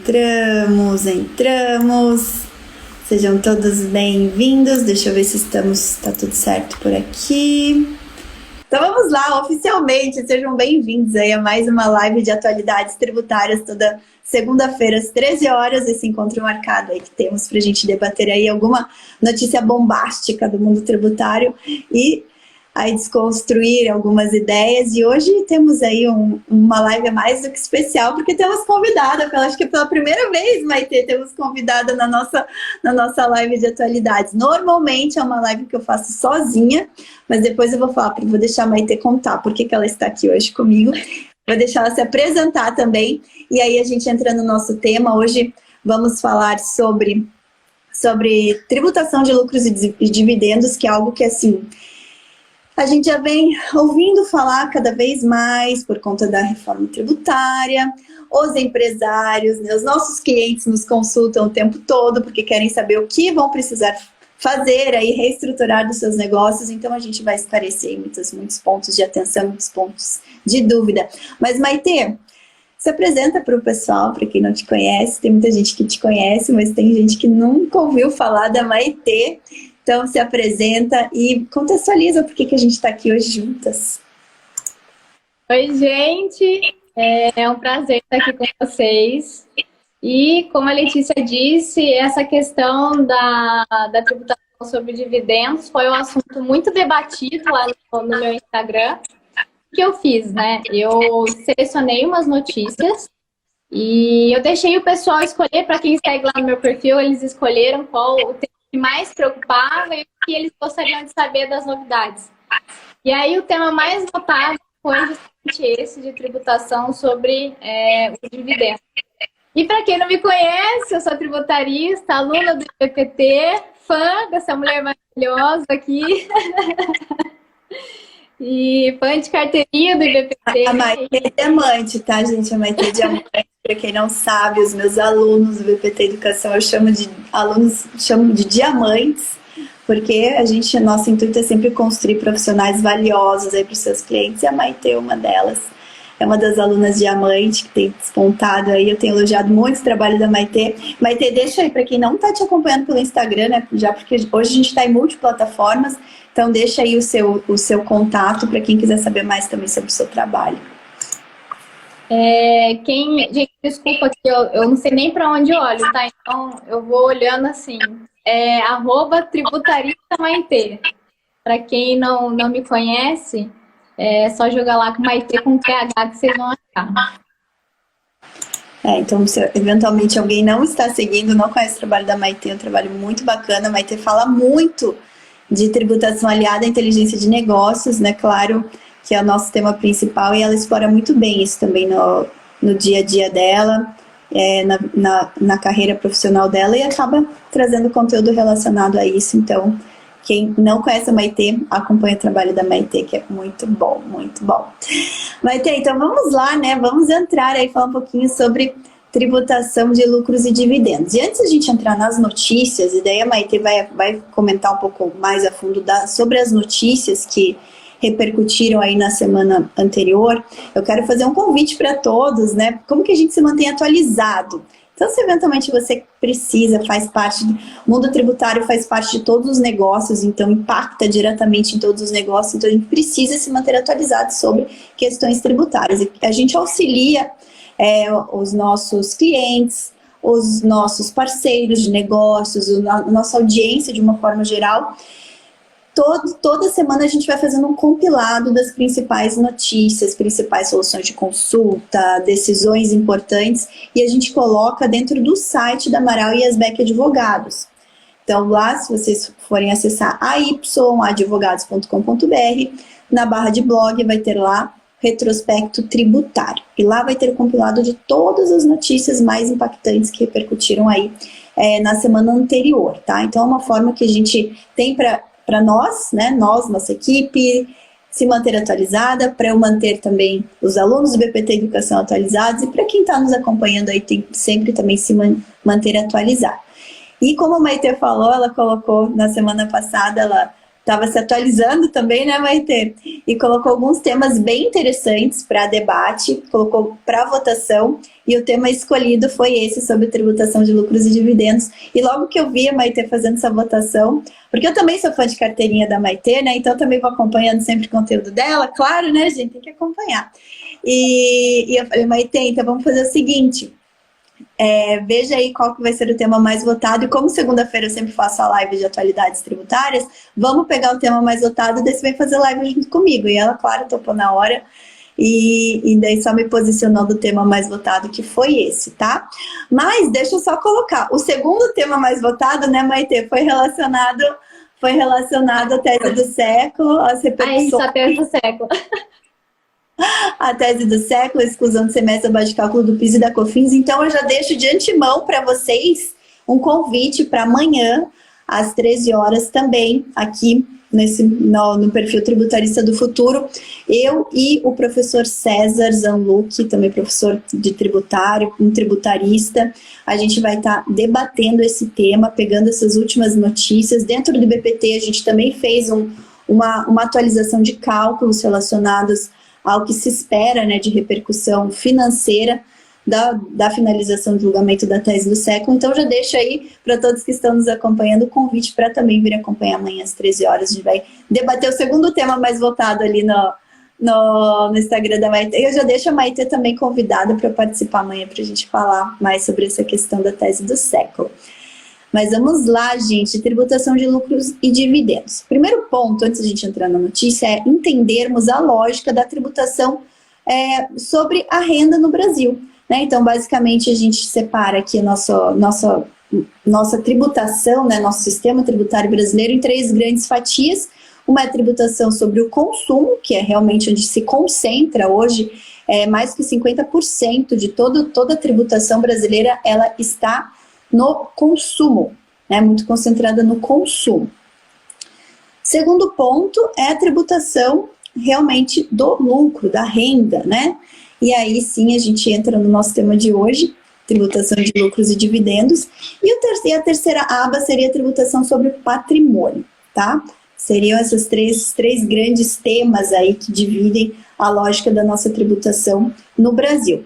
Entramos. Sejam todos bem-vindos. Deixa eu ver se tá tudo certo por aqui. Então vamos lá, oficialmente, sejam bem-vindos aí a mais uma live de atualidades tributárias toda segunda-feira às 13 horas, esse encontro marcado aí que temos pra gente debater aí alguma notícia bombástica do mundo tributário e aí desconstruir algumas ideias. E hoje temos aí uma live mais do que especial, porque temos convidada, acho que pela primeira vez, Maitê, temos convidada na nossa live de atualidades. Normalmente é uma live que eu faço sozinha, mas depois eu vou deixar a Maitê contar por que ela está aqui hoje comigo. Vou deixar ela se apresentar também, e aí a gente entra no nosso tema. Hoje vamos falar sobre tributação de lucros e dividendos, que é algo que, assim, a gente já vem ouvindo falar cada vez mais por conta da reforma tributária. Os empresários, né, os nossos clientes nos consultam o tempo todo porque querem saber o que vão precisar fazer, aí reestruturar dos seus negócios. Então a gente vai esclarecer muitos pontos de atenção, muitos pontos de dúvida. Mas Maitê, se apresenta para o pessoal, para quem não te conhece. Tem muita gente que te conhece, mas tem gente que nunca ouviu falar da Maitê. Então se apresenta e contextualiza por que a gente está aqui hoje juntas. Oi, gente! É um prazer estar aqui com vocês. E, como a Letícia disse, essa questão da tributação sobre dividendos foi um assunto muito debatido lá no meu Instagram. O que eu fiz, né? Eu selecionei umas notícias e eu deixei o pessoal escolher, para quem segue lá no meu perfil, eles escolheram qual o tema que mais preocupava e o que eles gostariam de saber das novidades. E aí o tema mais votado foi justamente esse de tributação sobre o dividendo. E para quem não me conhece, eu sou tributarista, aluna do IBPT, fã dessa mulher maravilhosa aqui. E fã de carteirinha do IBPT. A Maitê é diamante, tá, gente? A Maitê é diamante. Para quem não sabe, os meus alunos do IBPT Educação, eu chamo de diamantes, porque nosso intuito é sempre construir profissionais valiosos aí para os seus clientes, e a Maitê é uma delas. É uma das alunas diamante que tem despontado aí. Eu tenho elogiado muito o trabalho da Maitê. Maitê, deixa aí para quem não está te acompanhando pelo Instagram, né? Já porque hoje a gente está em multiplataformas, então deixa aí o seu contato para quem quiser saber mais também sobre o seu trabalho. Gente, desculpa que eu não sei nem para onde eu olho, tá? Então eu vou olhando assim. @tributaristamaitê. Para quem não me conhece, é só jogar lá com Maitê com TH que vocês vão achar. Então, se eventualmente alguém não está seguindo, não conhece o trabalho da Maitê, é um trabalho muito bacana. A Maitê fala muito de tributação aliada à inteligência de negócios, né? Claro que é o nosso tema principal, e ela explora muito bem isso também no dia a dia dela, na carreira profissional dela, e acaba trazendo conteúdo relacionado a isso. Então, quem não conhece a Maitê, acompanha o trabalho da Maitê, que é muito bom, muito bom. Maitê, então vamos lá, né? Vamos entrar aí, falar um pouquinho sobre tributação de lucros e dividendos. E antes de a gente entrar nas notícias, e daí a Maitê vai comentar um pouco mais a fundo sobre as notícias que repercutiram aí na semana anterior, eu quero fazer um convite para todos, né? Como que a gente se mantém atualizado? Então, se eventualmente você precisa, faz parte do mundo tributário, faz parte de todos os negócios, então impacta diretamente em todos os negócios, então a gente precisa se manter atualizado sobre questões tributárias. E a gente auxilia os nossos clientes, os nossos parceiros de negócios, a nossa audiência de uma forma geral. Toda semana a gente vai fazendo um compilado das principais notícias, principais soluções de consulta, decisões importantes, e a gente coloca dentro do site da Amaral e Asbeck Advogados. Então lá, se vocês forem acessar ayadvogados.com.br, na barra de blog vai ter lá retrospecto tributário. E lá vai ter o compilado de todas as notícias mais impactantes que repercutiram aí na semana anterior, tá? Então é uma forma que a gente tem para nós, né, nossa equipe, se manter atualizada, para eu manter também os alunos do BPT Educação atualizados, e para quem está nos acompanhando aí, tem sempre também se manter atualizado. E como a Maitê falou, ela colocou na semana passada, ela estava se atualizando também, né, Maitê? e colocou alguns temas bem interessantes para debate, colocou para votação, e o tema escolhido foi esse, sobre tributação de lucros e dividendos. E logo que eu vi a Maitê fazendo essa votação, porque eu também sou fã de carteirinha da Maitê, né? Então também vou acompanhando sempre o conteúdo dela, claro, né, gente? Tem que acompanhar. E eu falei, Maitê, então vamos fazer o seguinte, veja aí qual que vai ser o tema mais votado, e como segunda-feira eu sempre faço a live de atualidades tributárias, vamos pegar o tema mais votado e daí você vem fazer live junto comigo. E ela, claro, topou na hora, e daí só me posicionou do tema mais votado, que foi esse, tá? Mas deixa eu só colocar, o segundo tema mais votado, né, Maitê, foi relacionado à tese do século, às repercussões. Isso, a tese do século. A tese do século, a exclusão do semestre abaixo de cálculo do PIS e da COFINS. Então eu já deixo de antemão para vocês um convite para amanhã, às 13 horas também, aqui no perfil Tributarista do Futuro, eu e o professor César Zanluc, também professor de tributário, um tributarista, a gente vai estar debatendo esse tema, pegando essas últimas notícias. Dentro do BPT a gente também fez uma atualização de cálculos relacionados ao que se espera, né, de repercussão financeira da finalização do julgamento da tese do século. Então já deixo aí para todos que estão nos acompanhando o convite para também vir acompanhar amanhã às 13 horas. A gente vai debater o segundo tema mais votado ali no Instagram da Maitê. Eu já deixo a Maitê também convidada para participar amanhã, para a gente falar mais sobre essa questão da tese do século. Mas vamos lá, gente, tributação de lucros e dividendos. Primeiro ponto, antes de a gente entrar na notícia, é entendermos a lógica da tributação sobre a renda no Brasil, né? Então, basicamente, a gente separa aqui a nossa tributação, né, nosso sistema tributário brasileiro em 3 grandes fatias. Uma é a tributação sobre o consumo, que é realmente onde se concentra hoje, mais que 50% de toda a tributação brasileira, ela está no consumo, né, muito concentrada no consumo. Segundo ponto é a tributação realmente do lucro, da renda, né? E aí sim a gente entra no nosso tema de hoje, tributação de lucros e dividendos. E a terceira aba seria a tributação sobre o patrimônio, tá? Seriam esses três grandes temas aí que dividem a lógica da nossa tributação no Brasil.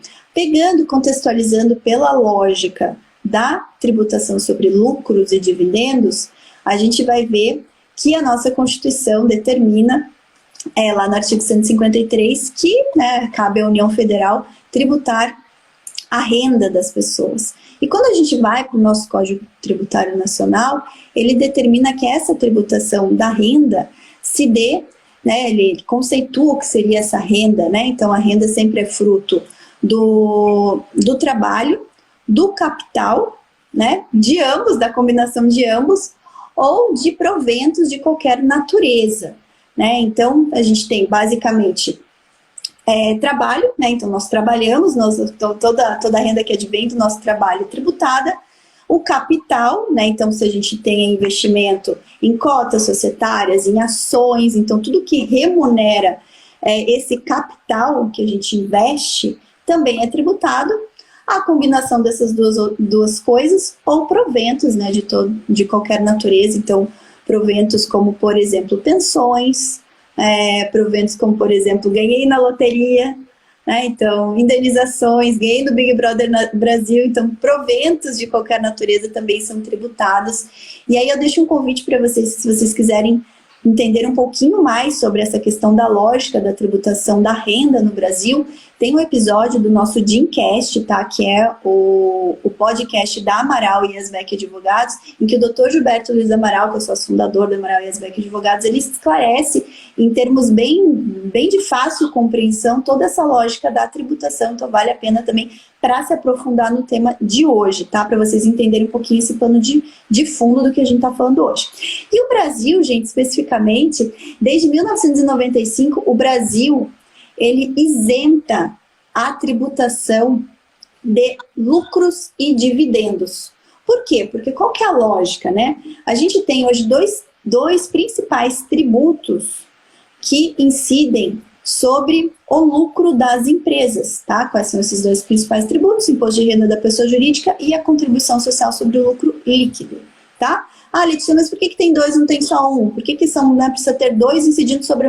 Contextualizando pela lógica da tributação sobre lucros e dividendos, a gente vai ver que a nossa Constituição determina, lá no artigo 153, que, né, cabe à União Federal tributar a renda das pessoas. E quando a gente vai para o nosso Código Tributário Nacional, ele determina que essa tributação da renda se dê, né, ele conceitua o que seria essa renda, né? Então a renda sempre é fruto do trabalho, do capital, né, de ambos, da combinação de ambos, ou de proventos de qualquer natureza, né? Então, a gente tem basicamente trabalho, né? Então nós trabalhamos, toda a renda que advém do nosso trabalho é tributada, o capital, né? Então se a gente tem investimento em cotas societárias, em ações, então tudo que remunera esse capital que a gente investe também é tributado. A combinação dessas duas coisas, ou proventos, né, de qualquer natureza. Então, proventos como, por exemplo, pensões, proventos como, por exemplo, ganhei na loteria, né? Então, indenizações, ganhei do Big Brother Brasil. Então, proventos de qualquer natureza também são tributados. E aí eu deixo um convite para vocês, se vocês quiserem entender um pouquinho mais sobre essa questão da lógica da tributação da renda no Brasil, tem um episódio do nosso Dimcast, tá? Que é o podcast da Amaral e Asbeck Advogados, em que o Dr. Gilberto Luiz Amaral, que é o sócio fundador da Amaral e Asbeck Advogados, ele esclarece em termos bem de fácil compreensão toda essa lógica da tributação. Então vale a pena também para se aprofundar no tema de hoje, tá? Para vocês entenderem um pouquinho esse pano de fundo do que a gente está falando hoje. E o Brasil, gente, especificamente, desde 1995, o Brasil, ele isenta a tributação de lucros e dividendos. Por quê? Porque qual que é a lógica, né? A gente tem hoje dois principais tributos que incidem sobre o lucro das empresas, tá? Quais são esses 2 principais tributos? Imposto de renda da pessoa jurídica e a contribuição social sobre o lucro líquido, tá? Ah, Letícia, mas por que tem 2 e não tem só 1? Por que precisa ter 2 incidindo sobre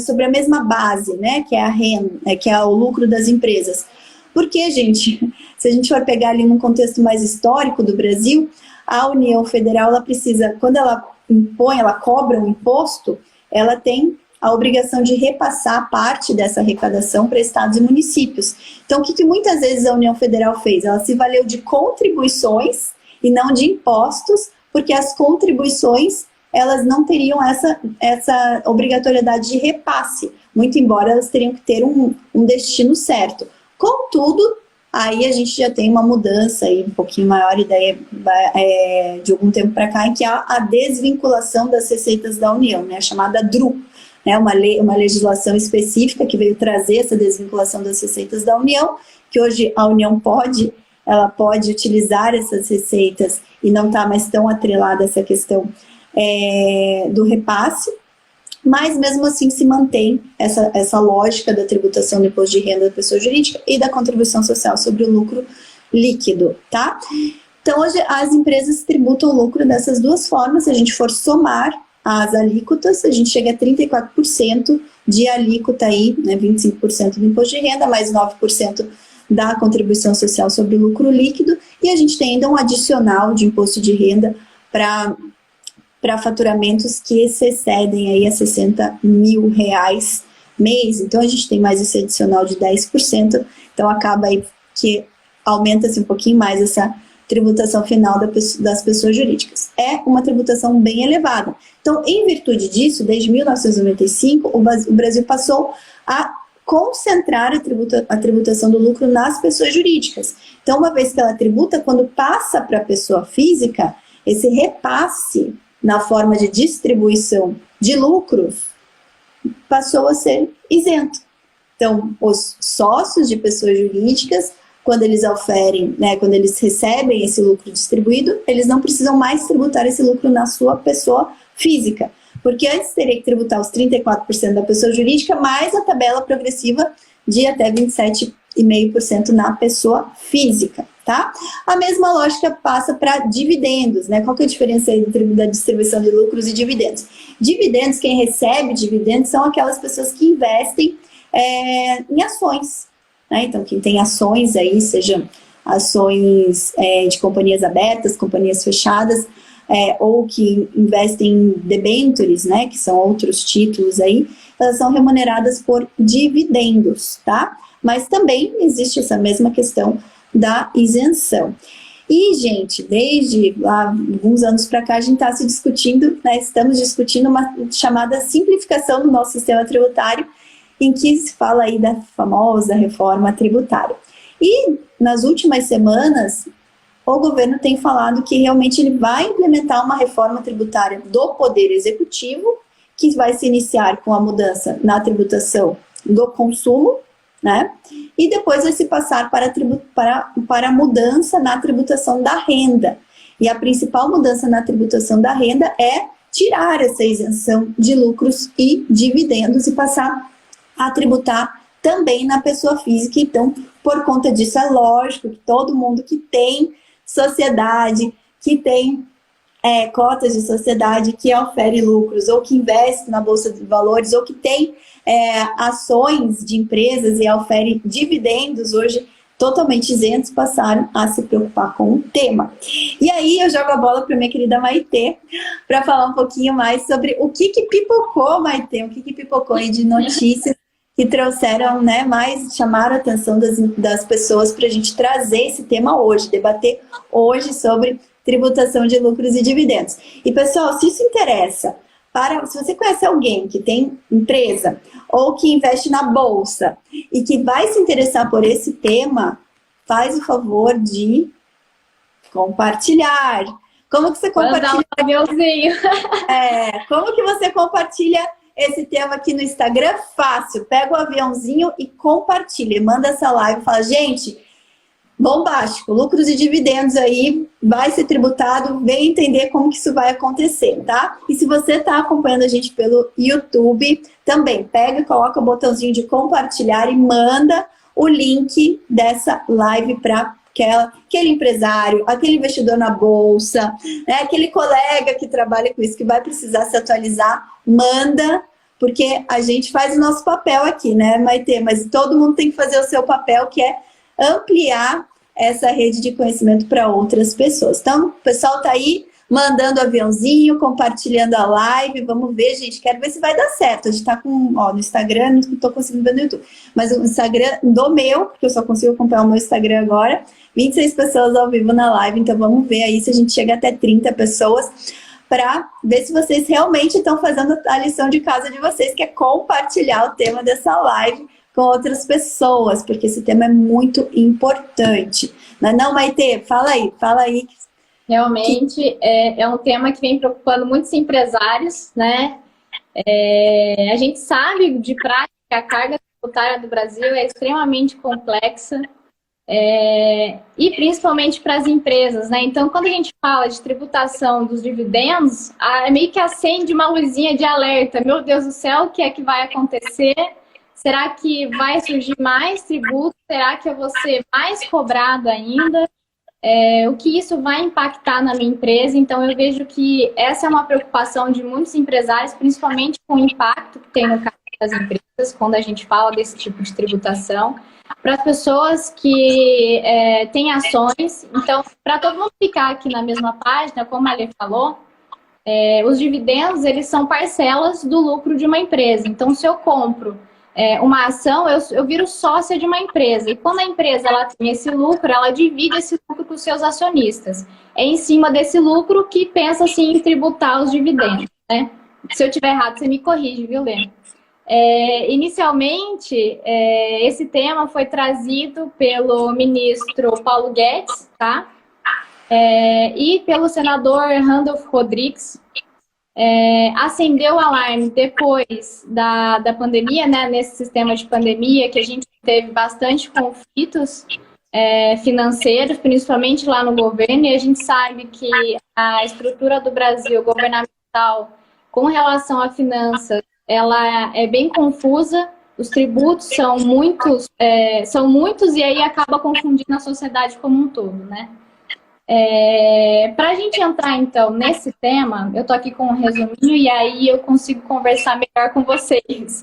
sobre a mesma base, né, que é a renda, que é o lucro das empresas. Porque, gente, se a gente for pegar ali num contexto mais histórico do Brasil, a União Federal, ela precisa, quando ela impõe, ela cobra um imposto, ela tem a obrigação de repassar parte dessa arrecadação para estados e municípios. Então, o que muitas vezes a União Federal fez? Ela se valeu de contribuições e não de impostos, porque as contribuições, elas não teriam essa obrigatoriedade de repasse, muito embora elas teriam que ter um destino certo. Contudo, aí a gente já tem uma mudança aí, um pouquinho maior, ideia de algum tempo para cá, em que há a desvinculação das receitas da União, né, chamada DRU, né, uma legislação específica que veio trazer essa desvinculação das receitas da União, que hoje a União pode utilizar essas receitas e não está mais tão atrelada a essa questão do repasse, mas mesmo assim se mantém essa lógica da tributação do imposto de renda da pessoa jurídica e da contribuição social sobre o lucro líquido, tá? Então, hoje as empresas tributam o lucro dessas duas formas. Se a gente for somar as alíquotas, a gente chega a 34% de alíquota aí, né, 25% do imposto de renda, mais 9% da contribuição social sobre o lucro líquido, e a gente tem ainda um adicional de imposto de renda para faturamentos que se excedem aí a R$60 mil mês. Então, a gente tem mais esse adicional de 10%, então acaba aí que aumenta-se um pouquinho mais essa tributação final das pessoas jurídicas. É uma tributação bem elevada. Então, em virtude disso, desde 1995, o Brasil passou a concentrar a tributação do lucro nas pessoas jurídicas. Então, uma vez que ela tributa, quando passa para a pessoa física, esse repasse na forma de distribuição de lucros passou a ser isento. Então, os sócios de pessoas jurídicas, quando eles oferem, né, quando eles recebem esse lucro distribuído, eles não precisam mais tributar esse lucro na sua pessoa física, porque antes teria que tributar os 34% da pessoa jurídica, mais a tabela progressiva de até 27,5% na pessoa física, tá? A mesma lógica passa para dividendos, né? Qual que é a diferença aí da distribuição de lucros e dividendos? Dividendos, quem recebe dividendos são aquelas pessoas que investem em ações, né? Então, quem tem ações aí, sejam ações de companhias abertas, companhias fechadas, ou que investem em debêntures, né, que são outros títulos aí, elas são remuneradas por dividendos, tá? Mas também existe essa mesma questão da isenção. E, gente, desde há alguns anos para cá, a gente está se discutindo, né, estamos discutindo uma chamada simplificação do nosso sistema tributário, em que se fala aí da famosa reforma tributária. E nas últimas semanas, o governo tem falado que realmente ele vai implementar uma reforma tributária do Poder Executivo, que vai se iniciar com a mudança na tributação do consumo, né? E depois vai se passar para a mudança na tributação da renda. E a principal mudança na tributação da renda é tirar essa isenção de lucros e dividendos e passar a tributar também na pessoa física. Então, por conta disso, é lógico que todo mundo que tem sociedade, que tem cotas de sociedade, que ofere lucros, ou que investe na Bolsa de Valores, ou que tem ações de empresas e ofere dividendos, hoje totalmente isentos, passaram a se preocupar com o tema. E aí eu jogo a bola para minha querida Maitê, para falar um pouquinho mais sobre o que pipocou, Maitê, o que pipocou aí de notícias que trouxeram, né, chamaram a atenção das pessoas para a gente trazer esse tema hoje, debater hoje sobre tributação de lucros e dividendos. E, pessoal, se isso interessa, se você conhece alguém que tem empresa ou que investe na bolsa e que vai se interessar por esse tema, faz o favor de compartilhar. Como que você compartilha? Como que você compartilha esse tema aqui no Instagram? Fácil, pega o aviãozinho e compartilha, manda essa live e fala, gente, bombástico, lucros e dividendos aí, vai ser tributado, vem entender como que isso vai acontecer, tá? E se você tá acompanhando a gente pelo YouTube, também pega e coloca o botãozinho de compartilhar e manda o link dessa live para aquele empresário, aquele investidor na bolsa, né, aquele colega que trabalha com isso, que vai precisar se atualizar, manda, porque a gente faz o nosso papel aqui, né, Maitê? Mas todo mundo tem que fazer o seu papel, que é ampliar essa rede de conhecimento para outras pessoas. Então, o pessoal tá aí mandando aviãozinho, compartilhando a live. Vamos ver, gente. Quero ver se vai dar certo. A gente tá com, ó, no Instagram, não estou conseguindo ver no YouTube, mas o Instagram do meu, porque eu só consigo acompanhar o meu Instagram agora, 26 pessoas ao vivo na live. Então, vamos ver aí se a gente chega até 30 pessoas para ver se vocês realmente estão fazendo a lição de casa de vocês, que é compartilhar o tema dessa live com outras pessoas, porque esse tema é muito importante. Não, Maitê? Fala aí. Realmente é um tema que vem preocupando muitos empresários, né? A gente sabe de prática que a carga tributária do Brasil é extremamente complexa, e principalmente para as empresas, né? Então, quando a gente fala de tributação dos dividendos, meio que acende uma luzinha de alerta. Meu Deus do céu, o que é que vai acontecer? Será que vai surgir mais tributo? Será que eu vou ser mais cobrado ainda? O que isso vai impactar na minha empresa? Então, eu vejo que essa é uma preocupação de muitos empresários, principalmente com o impacto que tem no caso das empresas, quando a gente fala desse tipo de tributação. Para as pessoas que têm ações, então, para todo mundo ficar aqui na mesma página, como a Lê falou, os dividendos, eles são parcelas do lucro de uma empresa. Então, se eu compro uma ação, eu viro sócia de uma empresa. E quando a empresa ela tem esse lucro, ela divide esse lucro com os seus acionistas. É em cima desse lucro que pensa assim, em tributar os dividendos, né? Se eu estiver errado, você me corrige, viu, Lê? Inicialmente, esse tema foi trazido pelo ministro Paulo Guedes, tá? E pelo senador Randolph Rodrigues. Acendeu o alarme depois da pandemia, né? Nesse sistema de pandemia, que a gente teve bastante conflitos financeiros, principalmente lá no governo, e a gente sabe que a estrutura do Brasil governamental com relação a finanças, ela é bem confusa, os tributos são muitos e aí acaba confundindo a sociedade como um todo, né? Para a gente entrar, então, nesse tema, eu tô aqui com um resuminho e aí eu consigo conversar melhor com vocês.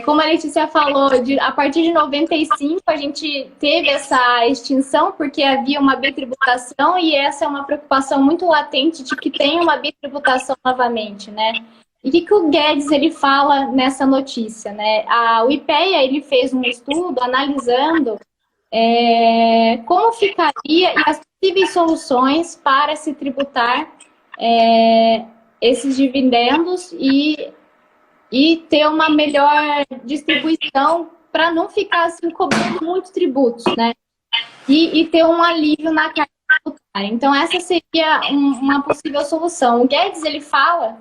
Como a Letícia falou, a partir de 95 a gente teve essa extinção porque havia uma bitributação e essa é uma preocupação muito latente de que tenha uma bitributação novamente, né? E o que o Guedes ele fala nessa notícia, né? O IPEA ele fez um estudo analisando como ficaria e as possíveis soluções para se tributar esses dividendos e ter uma melhor distribuição para não ficar assim, cobrando muitos tributos, né? E ter um alívio na carga tributária. Então, essa seria uma possível solução. O Guedes, ele fala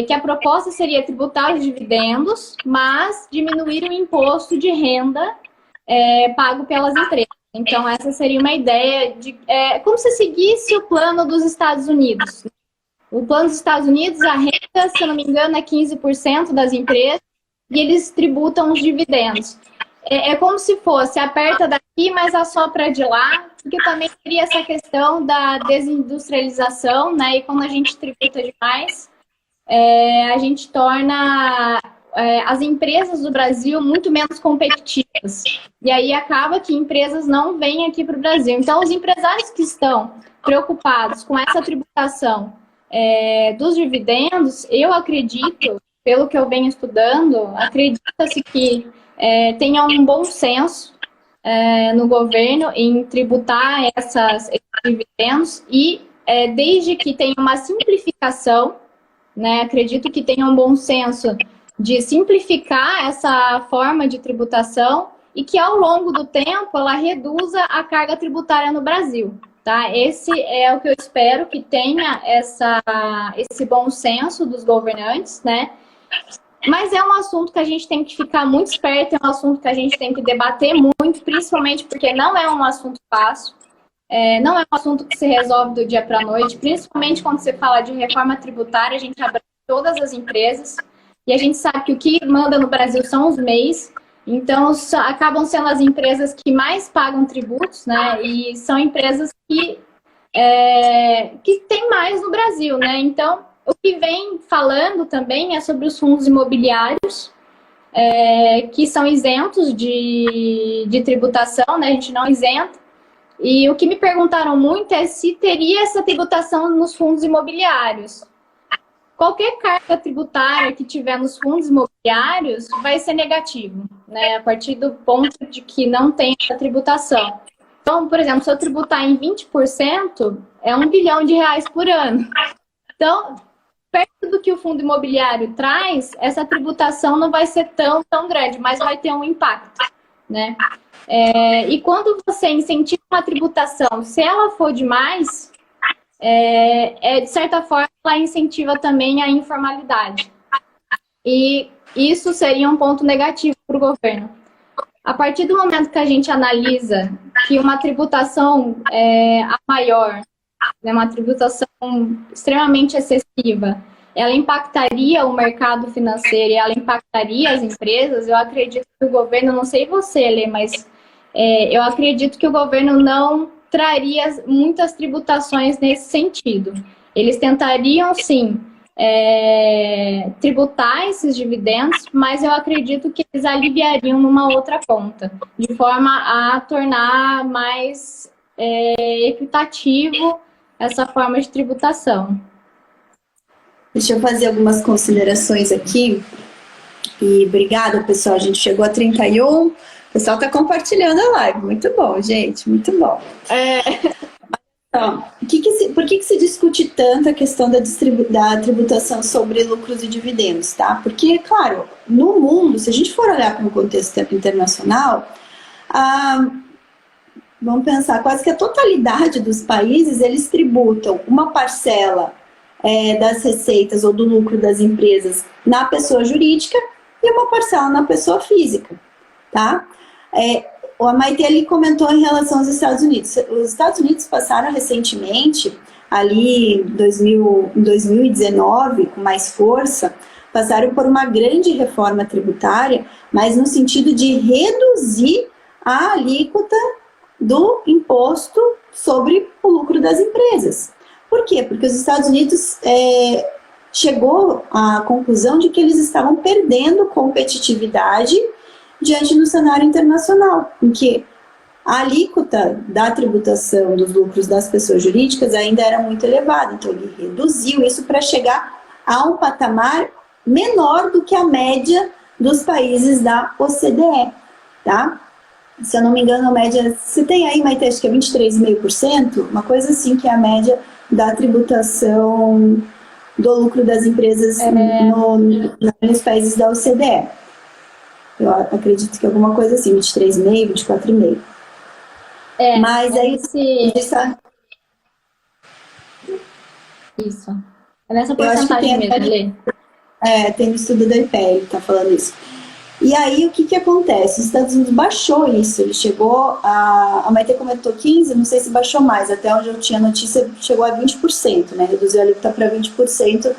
que a proposta seria tributar os dividendos, mas diminuir o imposto de renda pago pelas empresas. Então, essa seria uma ideia de como se seguisse o plano dos Estados Unidos. O plano dos Estados Unidos, a renda, se eu não me engano, é 15% das empresas e eles tributam os dividendos. É como se fosse, aperta daqui, mas assopra de lá, porque também teria essa questão da desindustrialização, né? E quando a gente tributa demais, a gente torna as empresas do Brasil muito menos competitivas. E aí acaba que empresas não vêm aqui para o Brasil. Então, os empresários que estão preocupados com essa tributação dos dividendos, eu acredito, pelo que eu venho estudando, acredita-se que tenha um bom senso no governo em tributar esses dividendos e desde que tenha uma simplificação, né, acredito que tenha um bom senso de simplificar essa forma de tributação e que ao longo do tempo ela reduza a carga tributária no Brasil. Tá? Esse é o que eu espero, que tenha esse bom senso dos governantes, né? Mas é um assunto que a gente tem que ficar muito esperto, é um assunto que a gente tem que debater muito, principalmente porque não é um assunto fácil, não é um assunto que se resolve do dia para a noite, principalmente quando você fala de reforma tributária, a gente abrange todas as empresas, e a gente sabe que o que manda no Brasil são os MEIs, então acabam sendo as empresas que mais pagam tributos, né? E são empresas que tem mais no Brasil, né? Então, O que vem falando também é sobre os fundos imobiliários, que são isentos de tributação, né? A gente não isenta. E o que me perguntaram muito é se teria essa tributação nos fundos imobiliários. Qualquer carga tributária que tiver nos fundos imobiliários vai ser negativo, né? A partir do ponto de que não tem essa tributação. Então, por exemplo, se eu tributar em 20%, é R$ 1 bilhão por ano. Então, perto do que o fundo imobiliário traz, essa tributação não vai ser tão grande, mas vai ter um impacto, né? E quando você incentiva uma tributação, se ela for demais, de certa forma, ela incentiva também a informalidade. E isso seria um ponto negativo para o governo. A partir do momento que a gente analisa que uma tributação a maior, né, uma tributação extremamente excessiva, ela impactaria o mercado financeiro e ela impactaria as empresas, eu acredito que o governo, não sei você, Lê, mas eu acredito que o governo não traria muitas tributações nesse sentido. Eles tentariam, sim, tributar esses dividendos, mas eu acredito que eles aliviariam numa outra ponta, de forma a tornar mais equitativo essa forma de tributação. Deixa eu fazer algumas considerações aqui. E obrigada, pessoal. A gente chegou a 31. O pessoal está compartilhando a live. Muito bom, gente. Muito bom. Então, por que se discute tanto a questão da tributação sobre lucros e dividendos, tá? Porque, claro, no mundo, se a gente for olhar para um contexto internacional, vamos pensar, quase que a totalidade dos países, eles tributam uma parcela das receitas ou do lucro das empresas na pessoa jurídica e uma parcela na pessoa física, tá? A Maite ali comentou em relação aos Estados Unidos. Os Estados Unidos passaram recentemente, ali em 2019, com mais força, passaram por uma grande reforma tributária, mas no sentido de reduzir a alíquota do imposto sobre o lucro das empresas. Por quê? Porque os Estados Unidos chegou à conclusão de que eles estavam perdendo competitividade diante do cenário internacional, em que a alíquota da tributação dos lucros das pessoas jurídicas ainda era muito elevada. Então, ele reduziu isso para chegar a um patamar menor do que a média dos países da OCDE, tá? Se eu não me engano, a média... Você tem aí, Maite, acho que é 23,5%? Uma coisa assim que é a média da tributação do lucro das empresas nos países da OCDE. Eu acredito que é alguma coisa assim, 23,5%, 24,5%. Mas aí... Isso. É nessa porcentagem mesmo, Lê. Tem um estudo da IPEA que está falando isso. E aí, o que acontece? Os Estados Unidos baixou isso, ele chegou a Maite comentou 15%, não sei se baixou mais, até onde eu tinha notícia, chegou a 20%, né? Reduziu a alíquota para 20%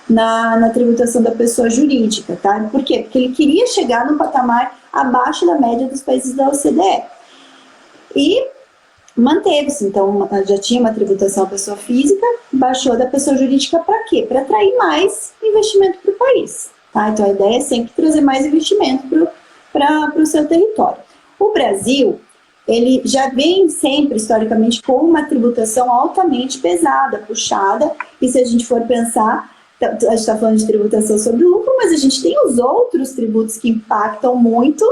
na tributação da pessoa jurídica, tá? Por quê? Porque ele queria chegar no patamar abaixo da média dos países da OCDE. E manteve-se, então já tinha uma tributação à pessoa física, baixou da pessoa jurídica para quê? Para atrair mais investimento para o país. Tá? Então a ideia é sempre trazer mais investimento para o seu território. O Brasil, ele já vem sempre, historicamente, com uma tributação altamente pesada, puxada, e se a gente for pensar, a gente está falando de tributação sobre o lucro, mas a gente tem os outros tributos que impactam muito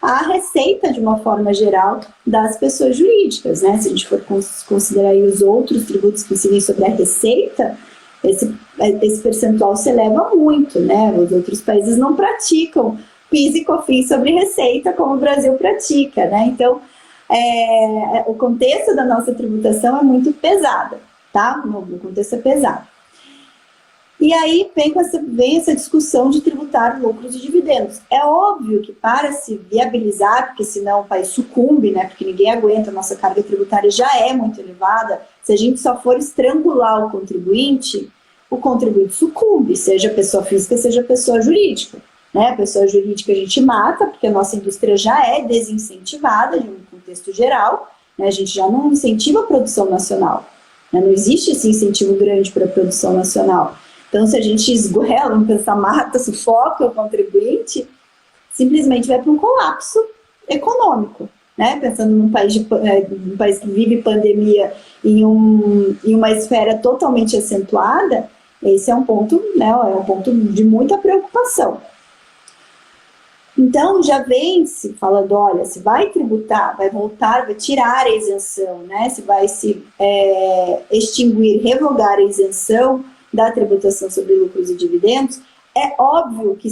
a receita, de uma forma geral, das pessoas jurídicas, né? Se a gente for considerar aí os outros tributos que incidem sobre a receita, esse percentual se eleva muito, né? Os outros países não praticam PIS e COFINS sobre receita como o Brasil pratica, né? Então, o contexto da nossa tributação é muito pesada, tá? O contexto é pesado. E aí vem essa discussão de tributar lucros e dividendos. É óbvio que para se viabilizar, porque senão o país sucumbe, né? Porque ninguém aguenta, a nossa carga tributária já é muito elevada. Se a gente só for estrangular o contribuinte sucumbe, seja pessoa física, seja pessoa jurídica. Né? A pessoa jurídica a gente mata, porque a nossa indústria já é desincentivada, de um contexto geral, né? A gente já não incentiva a produção nacional. Né? Não existe esse incentivo grande para a produção nacional. Então, se a gente esgoela, mata, sufoca o contribuinte, simplesmente vai para um colapso econômico, né? Pensando num país que vive pandemia em uma esfera totalmente acentuada, esse é um ponto, né? É um ponto de muita preocupação. Então, já vem-se falando, olha, se vai tributar, vai voltar, vai tirar a isenção, né? Se vai se extinguir, revogar a isenção da tributação sobre lucros e dividendos, é óbvio que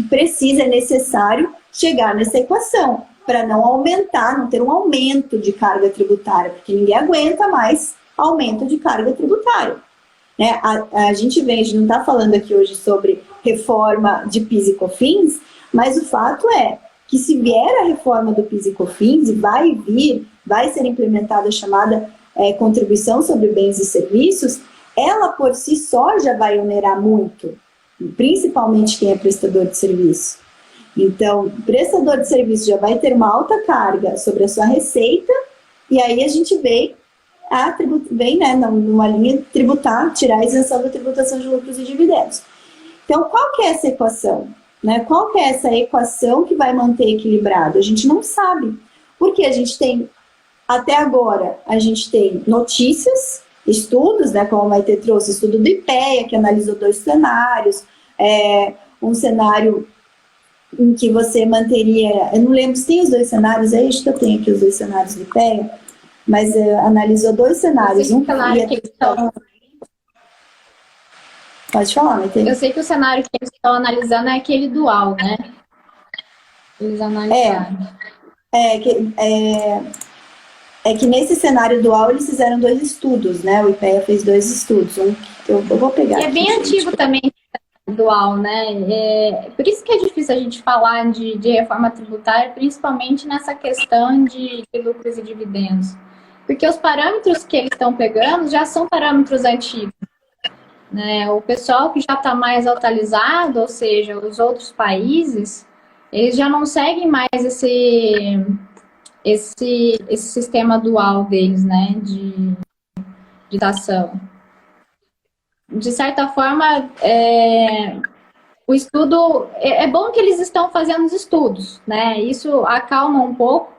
precisa, é necessário chegar nessa equação, para não aumentar, não ter um aumento de carga tributária, porque ninguém aguenta mais aumento de carga tributária. Né? A gente não está falando aqui hoje sobre reforma de PIS e COFINS, mas o fato é que se vier a reforma do PIS e COFINS, e vai ser implementada a chamada contribuição sobre bens e serviços, ela por si só já vai onerar muito, principalmente quem é prestador de serviço. Então, o prestador de serviço já vai ter uma alta carga sobre a sua receita, e aí a gente vem né, numa linha tributar, tirar a isenção da tributação de lucros e dividendos. Então, qual que é essa equação? Né? Qual que é essa equação que vai manter equilibrado? A gente não sabe, porque a gente tem, até agora, a gente tem notícias, estudos, né, como a Maite trouxe, estudo do IPEA, que analisou 2 cenários, um cenário em que você manteria, eu não lembro se tem os 2 cenários, acho que eu tenho aqui os 2 cenários do IPEA, mas analisou 2 cenários. Um cenário que eles estão... Pode falar, Maite. Eu sei que o cenário que eles estão analisando é aquele dual, né? Eles analisaram. Que nesse cenário dual eles fizeram 2 estudos, né? O IPEA fez 2 estudos. Eu vou pegar. E é bem antigo também dual, né? Por isso que é difícil a gente falar de reforma tributária, principalmente nessa questão de lucros e dividendos. Porque os parâmetros que eles estão pegando já são parâmetros antigos. Né? O pessoal que já está mais atualizado, ou seja, os outros países, eles já não seguem mais esse sistema dual deles, né, de taxação. De certa forma, o estudo, é bom que eles estão fazendo os estudos, né, isso acalma um pouco,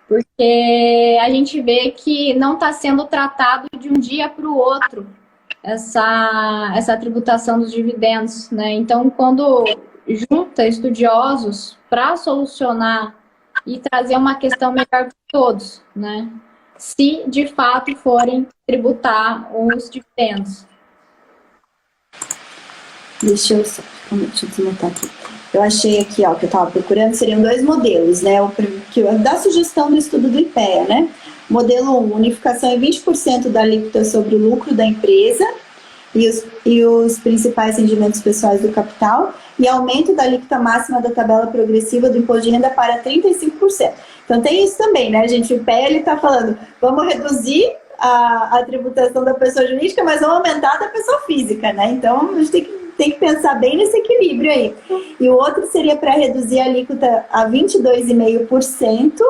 porque a gente vê que não está sendo tratado de um dia para o outro essa tributação dos dividendos, né, então quando junta estudiosos para solucionar e trazer uma questão melhor para todos, né? Se de fato forem tributar os dividendos. Deixa eu desmontar aqui. Eu achei aqui, ó, que eu estava procurando, seriam 2 modelos, né? Da sugestão do estudo do IPEA, né? Modelo 1, unificação em 20% da alíquota sobre o lucro da empresa e os principais rendimentos pessoais do capital, e aumento da alíquota máxima da tabela progressiva do imposto de renda para 35%. Então tem isso também, né, gente? O IPEA está falando, vamos reduzir a tributação da pessoa jurídica, mas vamos aumentar da pessoa física, né? Então a gente tem que pensar bem nesse equilíbrio aí. E o outro seria para reduzir a alíquota a 22,5%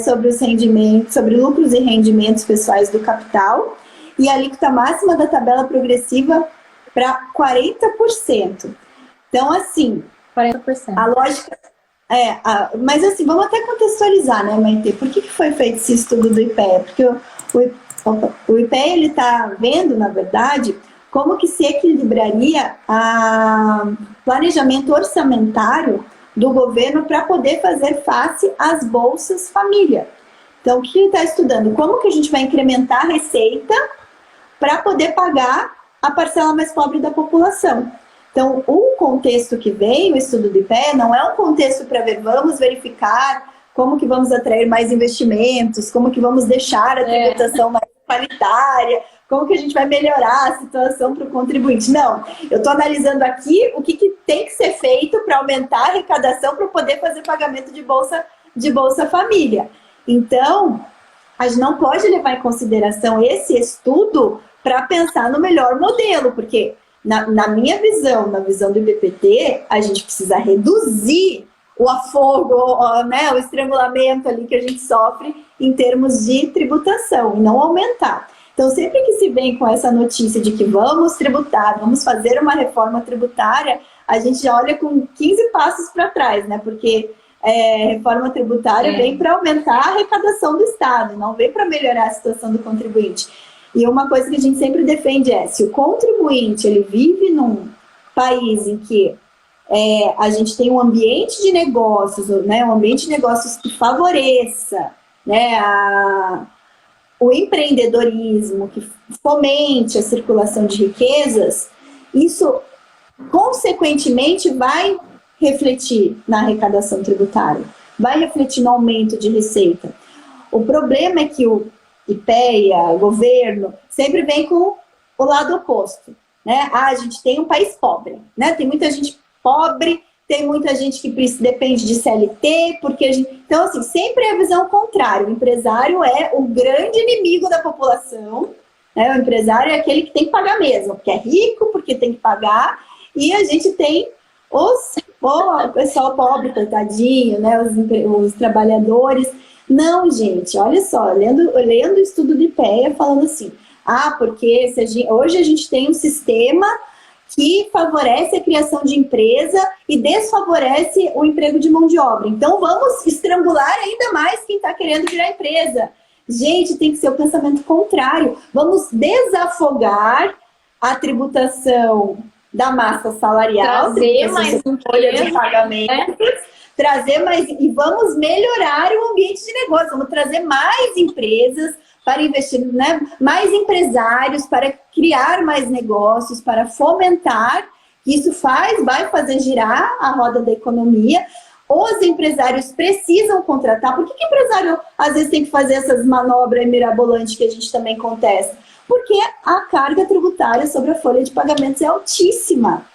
sobre os rendimentos, sobre lucros e rendimentos pessoais do capital, e a alíquota máxima da tabela progressiva para 40%. Então, assim, 40%. A lógica... mas assim, vamos até contextualizar, né, Maite? Por que foi feito esse estudo do IPEA? Porque o IPEA, ele está vendo, na verdade, como que se equilibraria o planejamento orçamentário do governo para poder fazer face às bolsas família. Então, o que ele está estudando? Como que a gente vai incrementar a receita para poder pagar a parcela mais pobre da população. Então, o contexto que veio, o estudo do IPEA, não é um contexto para vamos verificar como que vamos atrair mais investimentos, como que vamos deixar a tributação mais qualitária, como que a gente vai melhorar a situação para o contribuinte. Não, eu estou analisando aqui o que tem que ser feito para aumentar a arrecadação para poder fazer pagamento de Bolsa Família. Então, a gente não pode levar em consideração esse estudo para pensar no melhor modelo, porque na minha visão, na visão do IBPT, a gente precisa reduzir o afogo, né, o estrangulamento ali que a gente sofre em termos de tributação, e não aumentar. Então, sempre que se vem com essa notícia de que vamos tributar, vamos fazer uma reforma tributária, a gente já olha com 15 passos para trás, né? Porque reforma tributária vem para aumentar a arrecadação do Estado, não vem para melhorar a situação do contribuinte. E uma coisa que a gente sempre defende é, se o contribuinte ele vive num país em que a gente tem um ambiente de negócios, né, um ambiente de negócios que favoreça, né, o empreendedorismo, que fomente a circulação de riquezas, isso consequentemente vai refletir na arrecadação tributária, vai refletir no aumento de receita. O problema é que o IPEA, o governo, sempre vem com o lado oposto, né? A gente tem um país pobre, né? Tem muita gente pobre, tem muita gente que depende de CLT, porque a gente... Então, assim, sempre é a visão contrária. O empresário é o grande inimigo da população, né? O empresário é aquele que tem que pagar mesmo, porque é rico, porque tem que pagar, e a gente tem o pessoal pobre, coitadinho, né? Os trabalhadores. Não, gente, olha só, lendo o estudo do IPEA falando assim, porque hoje a gente tem um sistema que favorece a criação de empresa e desfavorece o emprego de mão de obra. Então, vamos estrangular ainda mais quem está querendo virar empresa. Gente, tem que ser o pensamento contrário. Vamos desafogar a tributação da massa salarial, trazer mais folha de pagamentos, trazer mais, e vamos melhorar o ambiente de negócio, vamos trazer mais empresas para investir, né? Mais empresários, para criar mais negócios, para fomentar, isso vai fazer girar a roda da economia. Os empresários precisam contratar. Por que o empresário às vezes tem que fazer essas manobras mirabolantes que a gente também contesta? Porque a carga tributária sobre a folha de pagamentos é altíssima.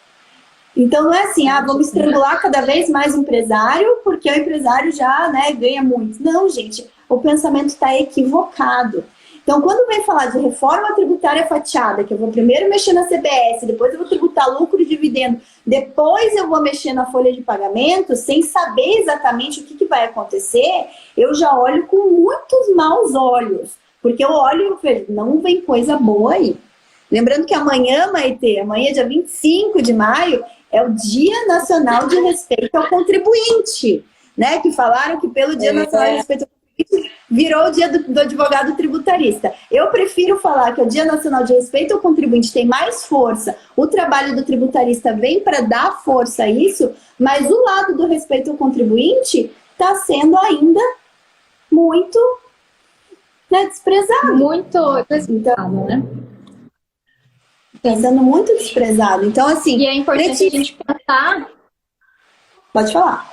Então não é assim, vamos estrangular cada vez mais o empresário, porque o empresário já, né, ganha muito. Não, gente, o pensamento está equivocado. Então, quando vem falar de reforma tributária fatiada, que eu vou primeiro mexer na CBS, depois eu vou tributar lucro e dividendo, depois eu vou mexer na folha de pagamento, sem saber exatamente o que vai acontecer, eu já olho com muitos maus olhos. Porque eu olho e vejo, não vem coisa boa aí. Lembrando que amanhã, Maitê, amanhã, dia 25 de maio, é o Dia Nacional de Respeito ao Contribuinte, né? Que falaram que pelo Dia Nacional de Respeito ao Contribuinte virou o Dia do Advogado Tributarista. Eu prefiro falar que o Dia Nacional de Respeito ao Contribuinte tem mais força, o trabalho do tributarista vem para dar força a isso, mas o lado do respeito ao contribuinte está sendo ainda muito, né, desprezado. Muito desprezado, né? Está sendo muito desprezado. Então, assim... E é importante a gente pensar... Pode falar.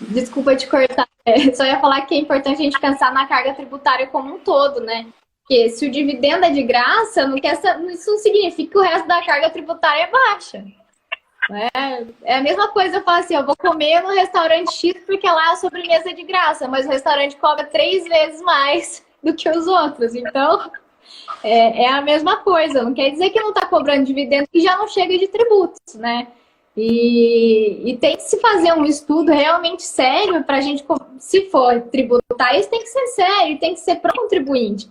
Desculpa te cortar. Só ia falar que é importante a gente pensar na carga tributária como um todo, né? Porque se o dividendo é de graça, isso não significa que o resto da carga tributária é baixa. É a mesma coisa, eu falo assim, eu vou comer no restaurante X porque lá a sobremesa é de graça, mas o restaurante cobra 3 vezes mais do que os outros. Então... É a mesma coisa, não quer dizer que não está cobrando dividendo, que já não chega de tributos, né? E tem que se fazer um estudo realmente sério para a gente, se for tributar, isso tem que ser sério, tem que ser para o contribuinte.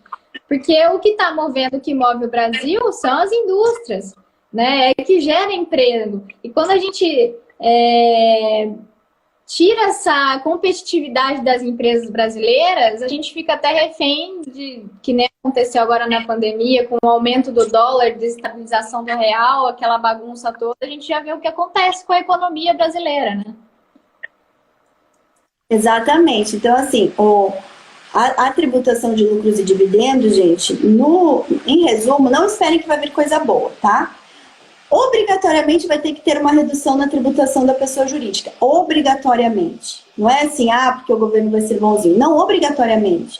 Porque o que está movendo, o que move o Brasil são as indústrias, né? É que gera emprego. E quando a gente tira essa competitividade das empresas brasileiras, a gente fica até refém de que nem aconteceu agora na pandemia, com o aumento do dólar, desestabilização do real, aquela bagunça toda, a gente já vê o que acontece com a economia brasileira, né? Exatamente. Então, assim, a tributação de lucros e dividendos, gente, em resumo, não esperem que vai vir coisa boa, tá? Obrigatoriamente vai ter que ter uma redução na tributação da pessoa jurídica. Obrigatoriamente. Não é assim, porque o governo vai ser bonzinho. Não, obrigatoriamente.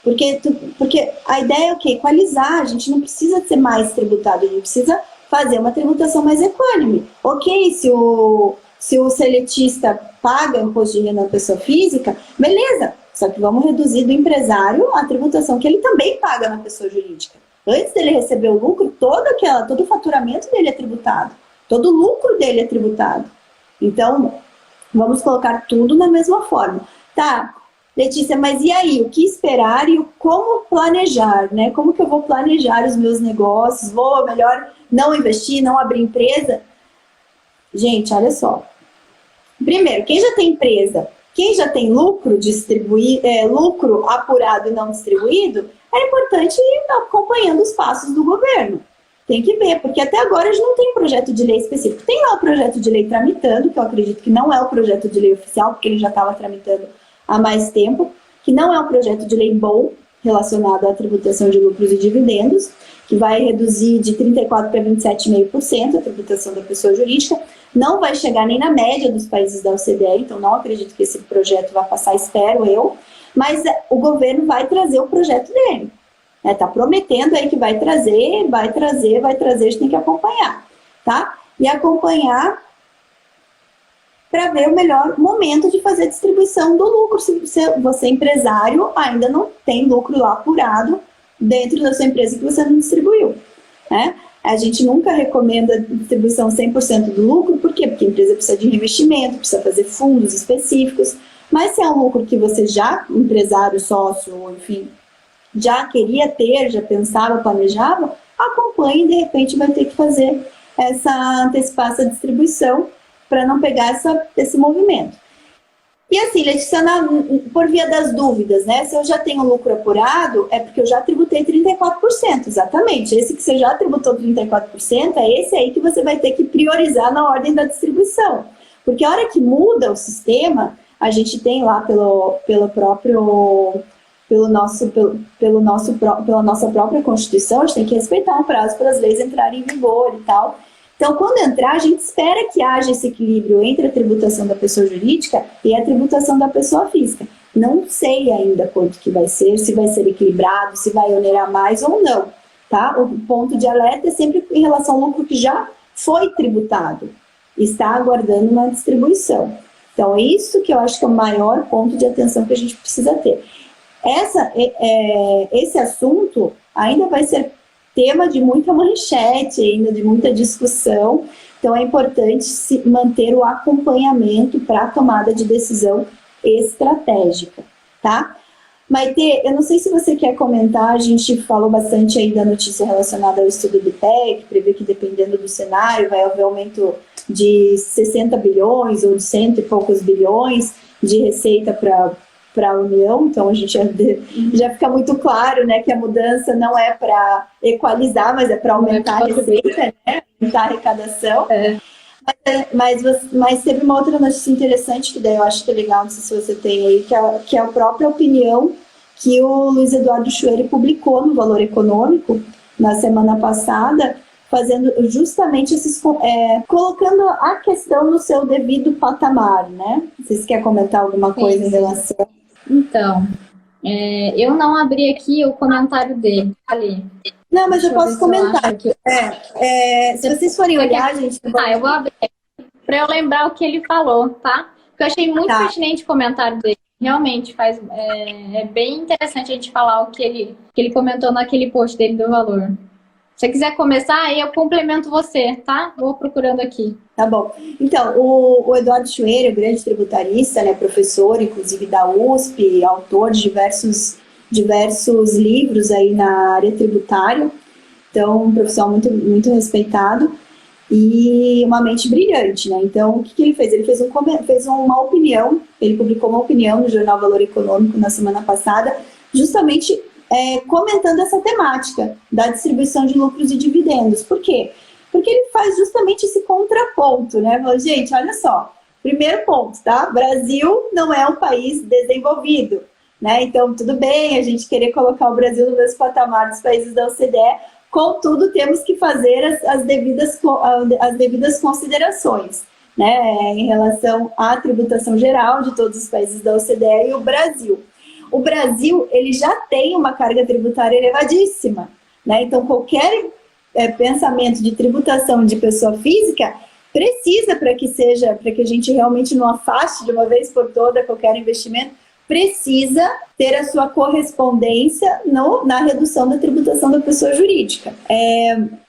Porque a ideia é o quê? Equalizar. A gente não precisa ser mais tributado, a gente precisa fazer uma tributação mais equânime. Ok, se o seletista paga imposto de renda na pessoa física, beleza. Só que vamos reduzir do empresário a tributação que ele também paga na pessoa jurídica. Antes dele receber o lucro, todo o faturamento dele é tributado. Todo o lucro dele é tributado. Então, vamos colocar tudo na mesma forma. Tá, Letícia, mas e aí? O que esperar e como planejar, né? Como que eu vou planejar os meus negócios? Vou, melhor, não investir, não abrir empresa? Gente, olha só. Primeiro, quem já tem empresa, quem já tem lucro lucro apurado e não distribuído, é importante ir acompanhando os passos do governo. Tem que ver, porque até agora a gente não tem um projeto de lei específico. Tem lá o projeto de lei tramitando, que eu acredito que não é o projeto de lei oficial, porque ele já estava tramitando há mais tempo, que não é um projeto de lei bom relacionado à tributação de lucros e dividendos, que vai reduzir de 34% para 27,5% a tributação da pessoa jurídica. Não vai chegar nem na média dos países da OCDE, então não acredito que esse projeto vai passar, espero eu, mas o governo vai trazer o projeto dele. Está prometendo aí que vai trazer, a gente tem que acompanhar, tá? E acompanhar para ver o melhor momento de fazer a distribuição do lucro. Se você, empresário, ainda não tem lucro lá apurado dentro da sua empresa que você não distribuiu, né? A gente nunca recomenda distribuição 100% do lucro, por quê? Porque a empresa precisa de reinvestimento, precisa fazer fundos específicos, mas se é um lucro que você já, empresário, sócio, enfim, já queria ter, já pensava, planejava, acompanhe e de repente vai ter que fazer antecipar essa distribuição para não pegar esse movimento. E assim, Letícia, por via das dúvidas, né? Se eu já tenho lucro apurado, é porque eu já tributei 34%, exatamente. Esse que você já tributou 34%, é esse aí que você vai ter que priorizar na ordem da distribuição. Porque a hora que muda o sistema, a gente tem lá pela nossa própria Constituição, a gente tem que respeitar um prazo para as leis entrarem em vigor e tal. Então, quando entrar, a gente espera que haja esse equilíbrio entre a tributação da pessoa jurídica e a tributação da pessoa física. Não sei ainda quanto que vai ser, se vai ser equilibrado, se vai onerar mais ou não, tá? O ponto de alerta é sempre em relação ao lucro que já foi tributado, está aguardando uma distribuição. Então, é isso que eu acho que é o maior ponto de atenção que a gente precisa ter. Esse assunto ainda vai ser tema de muita manchete, ainda de muita discussão, então é importante manter o acompanhamento para a tomada de decisão estratégica, tá? Maitê, eu não sei se você quer comentar, a gente falou bastante aí da notícia relacionada ao estudo do IPEA, que prevê que dependendo do cenário vai haver aumento de 60 bilhões ou de 100 e poucos bilhões de receita para a União, então a gente já fica muito claro, né, que a mudança não é para equalizar, mas é para aumentar a receita, né, aumentar a arrecadação. Mas teve uma outra notícia interessante, que daí eu acho que é legal, não sei se você tem aí, que é a própria opinião que o Luiz Eduardo Schueri publicou no Valor Econômico na semana passada, fazendo justamente colocando a questão no seu devido patamar, né? Vocês querem comentar alguma coisa em relação? Então, eu não abri aqui o comentário dele, ali. Não, mas eu posso comentar. Se vocês forem olhar, gente... eu vou abrir para eu lembrar o que ele falou, tá? Porque eu achei muito pertinente o comentário dele. Realmente, é bem interessante a gente falar o que ele comentou naquele post dele do Valor. Se você quiser começar, aí eu complemento você, tá? Vou procurando aqui. Tá bom. Então, o Eduardo Schueri, o grande tributarista, né, professor, inclusive da USP, autor de diversos livros aí na área tributária. Então, um profissional muito, muito respeitado e uma mente brilhante, né? Então, o que ele fez? Ele fez uma opinião, ele publicou uma opinião no jornal Valor Econômico na semana passada, justamente comentando essa temática da distribuição de lucros e dividendos. Por quê? Porque ele faz justamente esse contraponto, né? Falou, gente, olha só, primeiro ponto, tá? Brasil não é um país desenvolvido, né? Então, tudo bem a gente querer colocar o Brasil no mesmo patamar dos países da OCDE, contudo, temos que fazer as devidas considerações, né? Em relação à tributação geral de todos os países da OCDE e o Brasil. O Brasil, ele já tem uma carga tributária elevadíssima, né? Então, qualquer pensamento de tributação de pessoa física precisa, para que a gente realmente não afaste de uma vez por toda qualquer investimento, precisa ter a sua correspondência na redução da tributação da pessoa jurídica.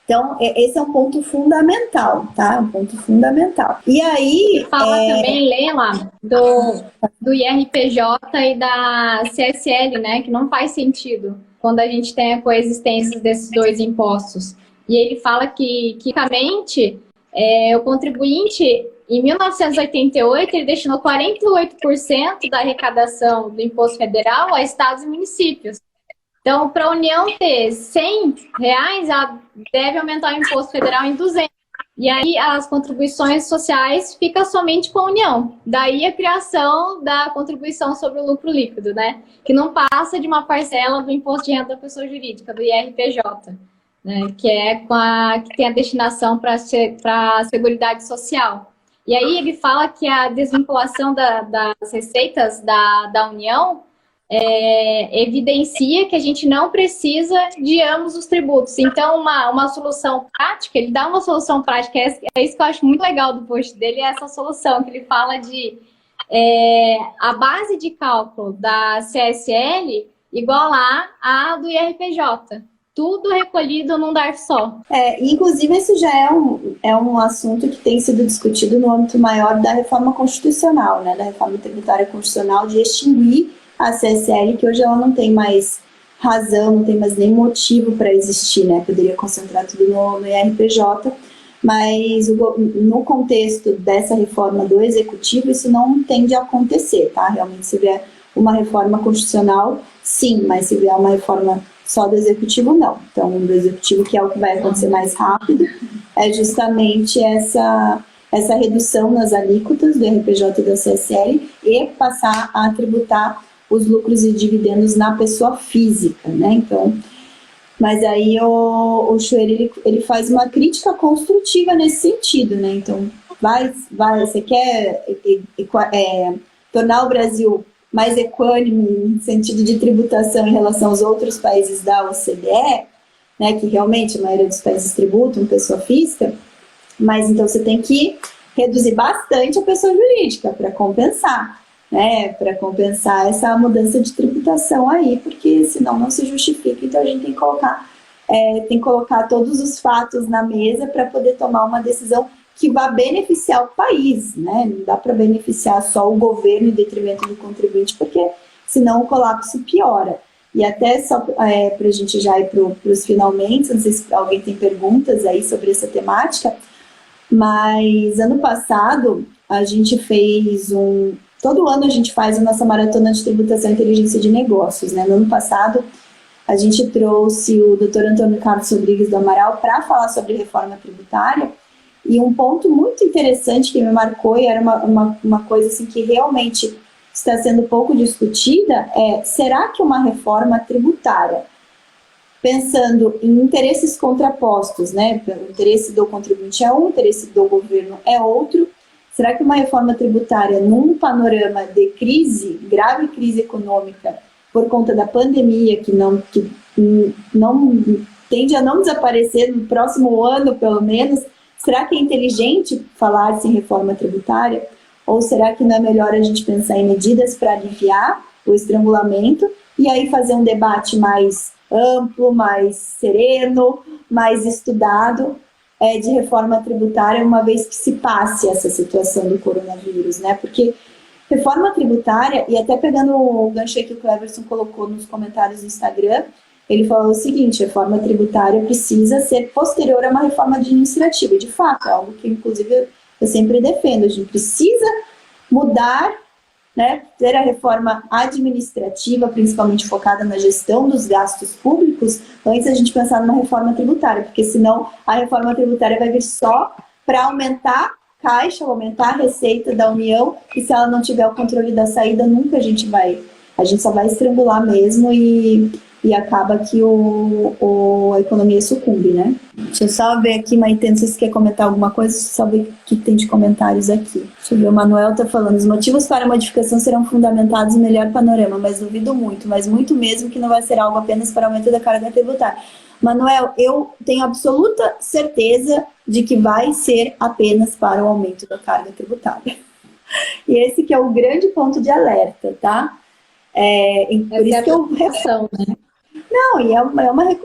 Então, esse é um ponto fundamental, tá? Um ponto fundamental. E aí... Fala também, Leila, do IRPJ e da CSL, né? Que não faz sentido quando a gente tem a coexistência desses dois impostos. E ele fala que, quimicamente, o contribuinte, em 1988, ele destinou 48% da arrecadação do imposto federal a estados e municípios. Então, para a União ter R$100, ela deve aumentar o imposto federal em 200. E aí, as contribuições sociais ficam somente com a União. Daí, a criação da contribuição sobre o lucro líquido, né? Que não passa de uma parcela do imposto de renda da pessoa jurídica, do IRPJ, né? Que tem a destinação para a Seguridade Social. E aí, ele fala que a desvinculação das receitas da União evidencia que a gente não precisa de ambos os tributos. Então, uma solução prática, ele dá uma solução prática, é isso que eu acho muito legal do post dele, é essa solução, que ele fala de a base de cálculo da CSL igualar a do IRPJ. Tudo recolhido num DARF só. Inclusive, esse já é um assunto que tem sido discutido no âmbito maior da reforma constitucional, né, da reforma tributária constitucional, de extinguir a CSL, que hoje ela não tem mais razão, não tem mais nem motivo para existir, né? Poderia concentrar tudo no IRPJ, mas no contexto dessa reforma do Executivo, isso não tende a acontecer, tá? Realmente, se vier uma reforma constitucional, sim, mas se vier uma reforma só do Executivo, não. Então, do Executivo, que é o que vai acontecer mais rápido, é justamente essa redução nas alíquotas do IRPJ e da CSL e passar a tributar os lucros e dividendos na pessoa física, né? Então, mas aí o Schwer, ele faz uma crítica construtiva nesse sentido, né? Então, você quer tornar o Brasil mais equânime no sentido de tributação em relação aos outros países da OCDE, né? Que realmente a maioria dos países tributam pessoa física, mas então você tem que reduzir bastante a pessoa jurídica para compensar. Para compensar essa mudança de tributação aí, porque senão não se justifica. Então a gente tem que colocar todos os fatos na mesa para poder tomar uma decisão que vá beneficiar o país, né? Não dá para beneficiar só o governo em detrimento do contribuinte, porque senão o colapso piora. E até só para a gente já ir para os finalmente, não sei se alguém tem perguntas aí sobre essa temática, mas ano passado a gente fez todo ano a gente faz a nossa maratona de tributação e inteligência de negócios, né? No ano passado, a gente trouxe o Dr. Antônio Carlos Rodrigues do Amaral para falar sobre reforma tributária, e um ponto muito interessante que me marcou, e era uma coisa assim, que realmente está sendo pouco discutida, será que uma reforma tributária, pensando em interesses contrapostos, né? O interesse do contribuinte é um, o interesse do governo é outro, será que uma reforma tributária, num panorama de grave crise econômica, por conta da pandemia, que não tende a não desaparecer no próximo ano, pelo menos, será que é inteligente falar-se em reforma tributária? Ou será que não é melhor a gente pensar em medidas para aliviar o estrangulamento e aí fazer um debate mais amplo, mais sereno, mais estudado, de reforma tributária, uma vez que se passe essa situação do coronavírus, né? Porque reforma tributária, e até pegando o gancho que o Cleverson colocou nos comentários do Instagram, ele falou o seguinte: reforma tributária precisa ser posterior a uma reforma administrativa. E, de fato, é algo que, inclusive, eu sempre defendo. A gente precisa mudar, né, ter a reforma administrativa, principalmente focada na gestão dos gastos públicos, antes da gente pensar numa reforma tributária, porque senão a reforma tributária vai vir só para aumentar caixa, aumentar a receita da União, e se ela não tiver o controle da saída, nunca a gente só vai estrangular mesmo e acaba que a economia sucumbe, né? Deixa eu só ver aqui, Maite, não sei se quer comentar alguma coisa, só ver o que tem de comentários aqui. Deixa eu ver, o Manuel tá falando, os motivos para a modificação serão fundamentados em melhor panorama, mas duvido muito, mas muito mesmo que não vai ser algo apenas para aumento da carga tributária. Manuel, eu tenho absoluta certeza de que vai ser apenas para o aumento da carga tributária. E esse que é o grande ponto de alerta, tá? Por isso que eu... Né? Não, e é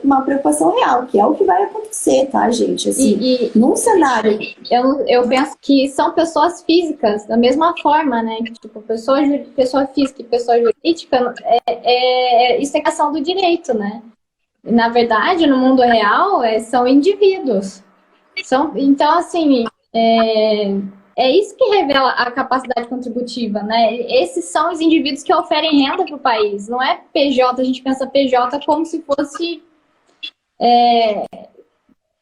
uma preocupação real, que é o que vai acontecer, tá, gente? Assim, num cenário... Eu penso que são pessoas físicas, da mesma forma, né? Que, tipo, pessoa física e pessoa jurídica, isso é questão do direito, né? Na verdade, no mundo real, são indivíduos. Então, assim, é isso que revela a capacidade contributiva, né? Esses são os indivíduos que oferem renda para o país. Não é PJ, a gente pensa PJ como se fosse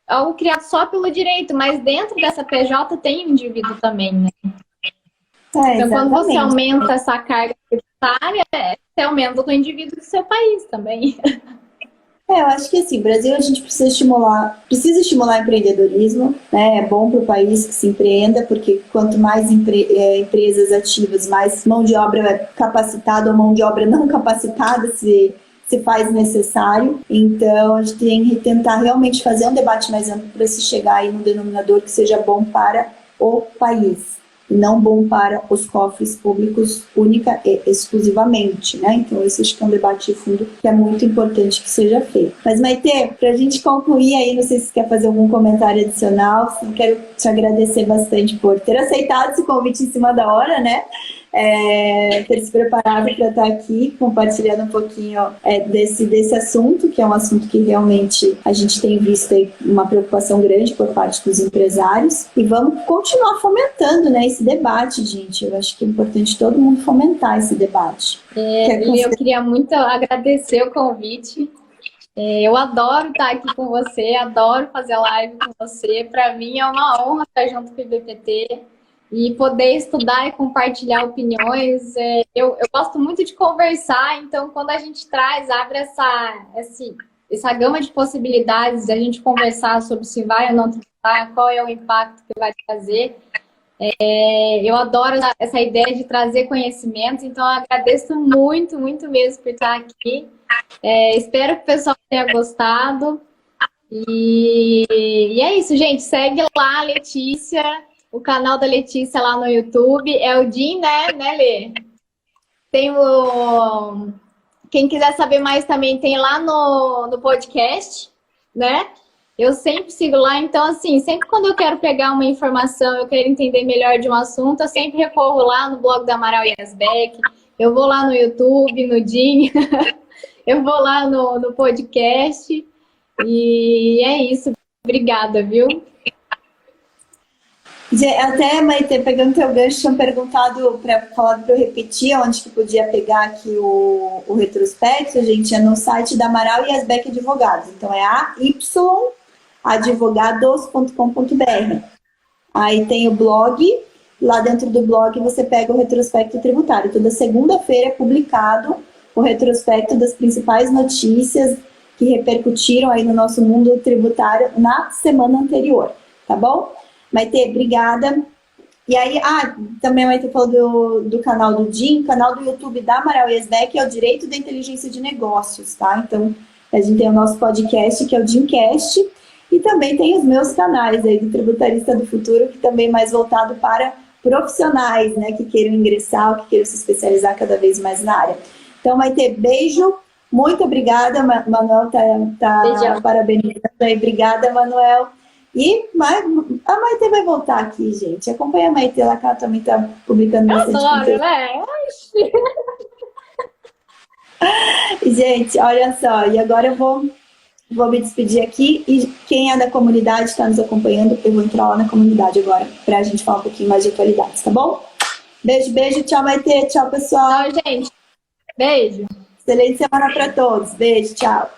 algo criado só pelo direito, mas dentro dessa PJ tem o indivíduo também, né? Então, quando você aumenta essa carga tributária, você aumenta o indivíduo do seu país também. Eu acho que assim, Brasil a gente precisa estimular empreendedorismo, né? É bom para o país que se empreenda, porque quanto mais empresas ativas, mais mão de obra capacitada ou mão de obra não capacitada se faz necessário. Então, a gente tem que tentar realmente fazer um debate mais amplo para se chegar aí num denominador que seja bom para o país. E não bom para os cofres públicos única e exclusivamente, né? Então, esse acho que é um debate de fundo que é muito importante que seja feito. Mas, Maitê, para a gente concluir aí, não sei se você quer fazer algum comentário adicional, eu quero te agradecer bastante por ter aceitado esse convite em cima da hora, né? Ter se preparado para estar aqui compartilhando um pouquinho desse assunto, que é um assunto que realmente a gente tem visto aí uma preocupação grande por parte dos empresários, e vamos continuar fomentando, né, esse debate, gente. Eu acho que é importante todo mundo fomentar esse debate. Eu queria muito agradecer o convite. Eu adoro estar aqui com você, adoro fazer live com você. Para mim é uma honra estar junto com o IBPT e poder estudar e compartilhar opiniões. Eu gosto muito de conversar, então quando a gente abre essa gama de possibilidades, a gente conversar sobre se vai ou não tributar, qual é o impacto que vai trazer. Eu adoro essa ideia de trazer conhecimentos, então eu agradeço muito, muito mesmo por estar aqui. Espero que o pessoal tenha gostado. E é isso, gente. Segue lá a Letícia, o canal da Letícia lá no YouTube. É o Jim, né, Lê? Tem quem quiser saber mais também tem lá no podcast, né? Eu sempre sigo lá, então assim, sempre quando eu quero pegar uma informação, eu quero entender melhor de um assunto, eu sempre recorro lá no blog da Amaral Yazbek, eu vou lá no YouTube, no Jim, eu vou lá no podcast, e é isso. Obrigada, viu? Até, Maite, pegando teu gancho, tinham perguntado para eu repetir onde que podia pegar aqui o retrospecto, gente, é no site da Amaral Yazbek Advogados, então é ayadvogados.com.br. Aí tem o blog, lá dentro do blog você pega o retrospecto tributário. Toda segunda-feira é publicado o retrospecto das principais notícias que repercutiram aí no nosso mundo tributário na semana anterior, tá bom? Maite, obrigada. E aí, também a Maite falou do canal do Jim, canal do YouTube da Amaral Yazbek é o Direito da Inteligência de Negócios, tá? Então, a gente tem o nosso podcast, que é o Jimcast, e também tem os meus canais aí do Tributarista do Futuro, que também é mais voltado para profissionais, né, que queiram ingressar ou que queiram se especializar cada vez mais na área. Então, Maite, beijo, muito obrigada, Manuel tá parabenizando aí, obrigada, Manuel. E a Maite vai voltar aqui, gente. Acompanha a Maite lá, que ela também está publicando bastante conteúdo. Né? Gente, olha só. E agora eu vou me despedir aqui. E quem é da comunidade está nos acompanhando, eu vou entrar lá na comunidade agora para a gente falar um pouquinho mais de atualidades, tá bom? Beijo, beijo. Tchau, Maite. Tchau, pessoal. Tchau, gente. Beijo. Excelente semana para todos. Beijo, tchau.